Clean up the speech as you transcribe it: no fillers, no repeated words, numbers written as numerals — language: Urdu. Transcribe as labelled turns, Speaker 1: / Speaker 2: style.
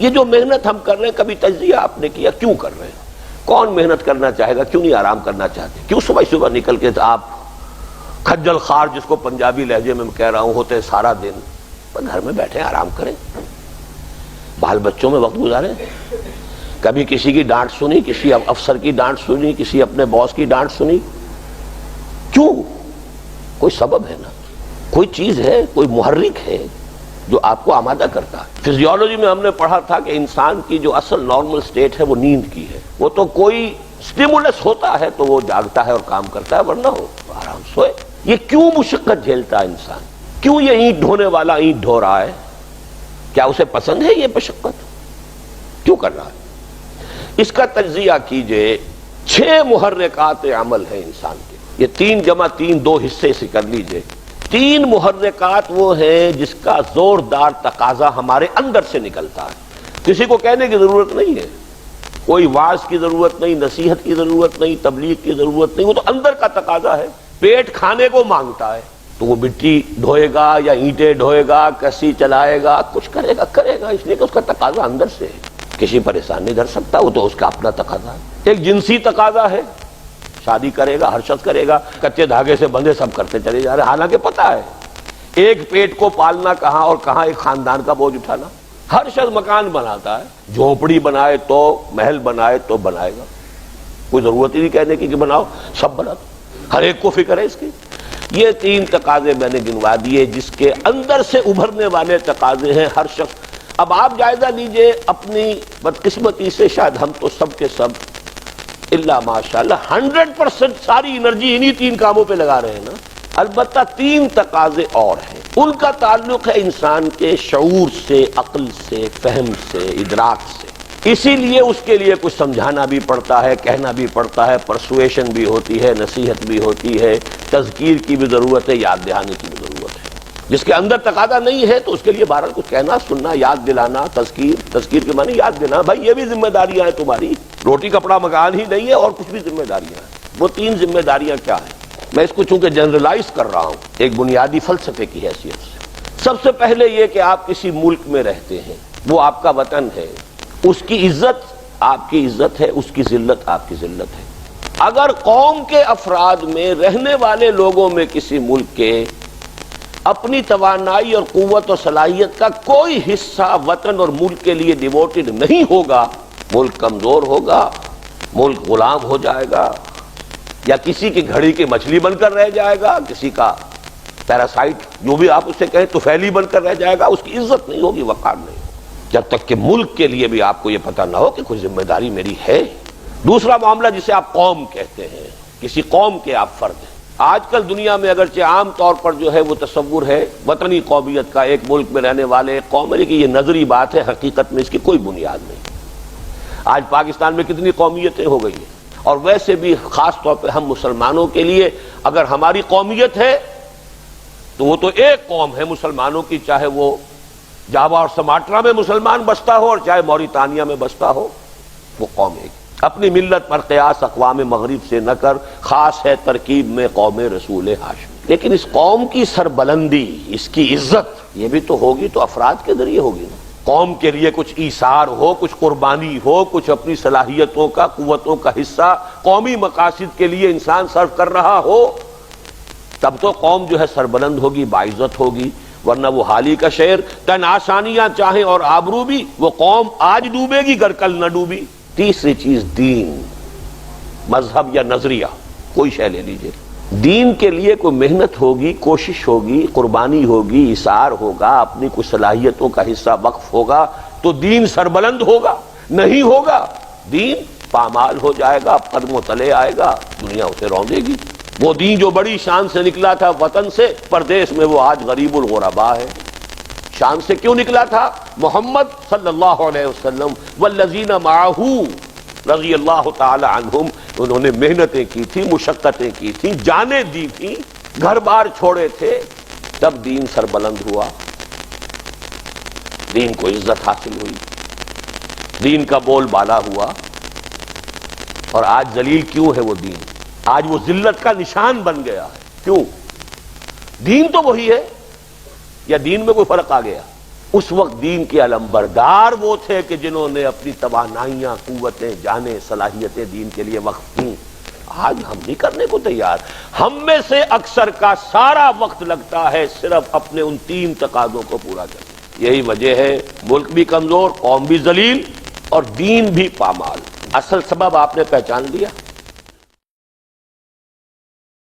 Speaker 1: یہ جو محنت ہم کر رہے ہیں کبھی تجزیہ آپ نے کیا کیوں کر رہے ہیں؟ کون محنت کرنا چاہے گا؟ کیوں نہیں آرام کرنا چاہتے؟ کیوں صبح صبح نکل کے آپ کھجل خار جس کو پنجابی لہجے میں کہہ رہا ہوں ہوتے سارا دن گھر میں بیٹھے آرام کریں، بال بچوں میں وقت گزاریں؟ کبھی کسی کی ڈانٹ سنی، کسی افسر کی ڈانٹ سنی، کسی اپنے باس کی ڈانٹ سنی؟ کیوں؟ کوئی سبب ہے نا، کوئی چیز ہے، کوئی محرک ہے جو آپ کو آمادہ کرتا ہے۔ فزیولوجی میں ہم نے پڑھا تھا کہ انسان کی جو اصل نارمل سٹیٹ ہے وہ نیند کی ہے، وہ تو کوئی سٹیمولس ہوتا ہے تو وہ جاگتا ہے اور کام کرتا ہے، ورنہ ہو آرام سوئے۔ یہ کیوں مشقت جھیلتا ہے انسان؟ کیوں یہ اینٹ ڈھونے والا اینٹ ڈھو رہا ہے؟ کیا اسے پسند ہے یہ مشقت؟ کیوں کر رہا ہے؟ اس کا تجزیہ کیجئے۔ 6 محرکات عمل ہیں انسان کے، یہ 3 جمع 3 2 حصے سے کر لیجئے۔ 3 محرکات وہ ہیں جس کا زوردار تقاضا ہمارے اندر سے نکلتا ہے، کسی کو کہنے کی ضرورت نہیں ہے، کوئی وعظ کی ضرورت نہیں، نصیحت کی ضرورت نہیں، تبلیغ کی ضرورت نہیں، وہ تو اندر کا تقاضا ہے۔ پیٹ کھانے کو مانگتا ہے تو وہ مٹی ڈھوئے گا یا اینٹیں ڈھوئے گا، کسی چلائے گا، کچھ کرے گا، اس لیے کہ اس کا تقاضا اندر سے ہے، کسی پریشان نہیں دھر سکتا، وہ تو اس کا اپنا تقاضا ہے۔ ایک جنسی تقاضا ہے، شادی کرے گا، ہر شخص کرے گا، کچے دھاگے سے بندھے سب کرتے چلے جا رہے ہیں، حالانکہ پتہ ہے ایک پیٹ کو پالنا کہاں اور کہاں ایک خاندان کا بوجھ اٹھانا۔ ہر شخص مکان بناتا ہے، جھونپڑی بنائے تو، محل بنائے تو بنائے گا، کوئی ضرورت ہی نہیں کہنے کی کہ بناؤ، سب بنا دو، ہر ایک کو فکر ہے اس کی۔ یہ 3 تقاضے میں نے گنوا دیے جس کے اندر سے ابھرنے والے تقاضے ہیں ہر شخص۔ اب آپ جائزہ لیجئے اپنی بدقسمتی سے، شاید ہم تو سب کے سب الا ماشاءاللہ 100% ساری انرجی انہی 3 کاموں پہ لگا رہے ہیں نا۔ البتہ 3 تقاضے اور ہیں، ان کا تعلق ہے انسان کے شعور سے، عقل سے، فہم سے، ادراک سے۔ اسی لیے اس کے لیے کچھ سمجھانا بھی پڑتا ہے، کہنا بھی پڑتا ہے، پرسویشن بھی ہوتی ہے، نصیحت بھی ہوتی ہے، تذکیر کی بھی ضرورت ہے، یاد دہانی کی بھی ضرورت ہے۔ جس کے اندر تقاضا نہیں ہے تو اس کے لیے بہرحال کچھ کہنا، سننا، یاد دلانا، تذکیر کے معنی یاد دینا، بھائی یہ بھی ذمہ داریاں ہیں تمہاری، روٹی کپڑا مکان ہی نہیں ہے اور کچھ بھی ذمہ داریاں ہیں۔ وہ 3 ذمہ داریاں کیا ہیں؟ میں اس کو چونکہ جنرلائز کر رہا ہوں ایک بنیادی فلسفے کی حیثیت سے۔ سب سے پہلے یہ کہ آپ کسی ملک میں رہتے ہیں، وہ آپ کا وطن ہے، اس کی عزت آپ کی عزت ہے، اس کی ذلت آپ کی ذلت ہے۔ اگر قوم کے افراد میں، رہنے والے لوگوں میں کسی ملک کے اپنی توانائی اور قوت اور صلاحیت کا کوئی حصہ وطن اور ملک کے لیے ڈیووٹڈ نہیں ہوگا، ملک کمزور ہوگا، ملک غلام ہو جائے گا، یا کسی کی گھڑی کی مچھلی بن کر رہ جائے گا، کسی کا پیراسائٹ جو بھی آپ اسے کہیں طفیلی بن کر رہ جائے گا، اس کی عزت نہیں ہوگی، وقار نہیں ہوگی، جب تک کہ ملک کے لیے بھی آپ کو یہ پتہ نہ ہو کہ کوئی ذمہ داری میری ہے۔ دوسرا معاملہ جسے آپ قوم کہتے ہیں، کسی قوم کے آپ فرد ہیں۔ آج کل دنیا میں اگرچہ عام طور پر جو ہے وہ تصور ہے وطنی قومیت کا، ایک ملک میں رہنے والے ایک قوم ہے، لیکن یہ نظری بات ہے، حقیقت میں اس کی کوئی بنیاد نہیں۔ آج پاکستان میں کتنی قومیتیں ہو گئی ہیں، اور ویسے بھی خاص طور پہ ہم مسلمانوں کے لیے اگر ہماری قومیت ہے تو وہ تو ایک قوم ہے مسلمانوں کی، چاہے وہ جاوا اور سماٹرا میں مسلمان بستا ہو اور چاہے موریتانیہ میں بستا ہو، وہ قوم ایک۔ اپنی ملت پر قیاس اقوام مغرب سے نہ کر، خاص ہے ترکیب میں قوم رسول ہاشم۔ لیکن اس قوم کی سربلندی، اس کی عزت، یہ بھی تو ہوگی تو افراد کے ذریعے ہوگی نا۔ قوم کے لیے کچھ ایثار ہو، کچھ قربانی ہو، کچھ اپنی صلاحیتوں کا، قوتوں کا حصہ قومی مقاصد کے لیے انسان صرف کر رہا ہو، تب تو قوم جو ہے سربلند ہوگی، باعزت ہوگی۔ ورنہ وہ حالی کا شعر، تن آسانیاں چاہیں اور آبرو بھی، وہ قوم آج ڈوبے گی گر کل نہ ڈوبی۔ تیسری چیز دین، مذہب یا نظریہ، کوئی شے لے لیجئے، دین کے لیے کوئی محنت ہوگی، کوشش ہوگی، قربانی ہوگی، ایثار ہوگا، اپنی کچھ صلاحیتوں کا حصہ وقف ہوگا تو دین سربلند ہوگا۔ نہیں ہوگا دین پامال ہو جائے گا، قدموں تلے آئے گا، دنیا اسے روندے گی۔ وہ دین جو بڑی شان سے نکلا تھا وطن سے، پردیس میں وہ آج غریب الغرباء ہے۔ شان سے کیوں نکلا تھا؟ محمد صلی اللہ علیہ وسلم والذین معہ رضی اللہ تعالی عنہم، انہوں نے محنتیں کی تھی، مشقتیں کی تھی، جانیں دی تھی، گھر بار چھوڑے تھے، تب دین سربلند ہوا، دین کو عزت حاصل ہوئی، دین کا بول بالا ہوا۔ اور آج ذلیل کیوں ہے وہ دین؟ آج وہ ذلت کا نشان بن گیا ہے۔ کیوں؟ دین تو وہی ہے، یا دین میں کوئی فرق آ گیا؟ اس وقت دین کے علمبردار وہ تھے کہ جنہوں نے اپنی توانائیاں، قوتیں، جانیں، صلاحیتیں دین کے لیے وقف کی. آج ہم نہیں کرنے کو تیار. ہم میں سے اکثر کا سارا وقت لگتا ہے صرف اپنے ان 3 تقاضوں کو پورا کرنے. یہی وجہ ہے ملک بھی کمزور، قوم بھی ذلیل اور دین بھی پامال. اصل سبب آپ نے پہچان لیا.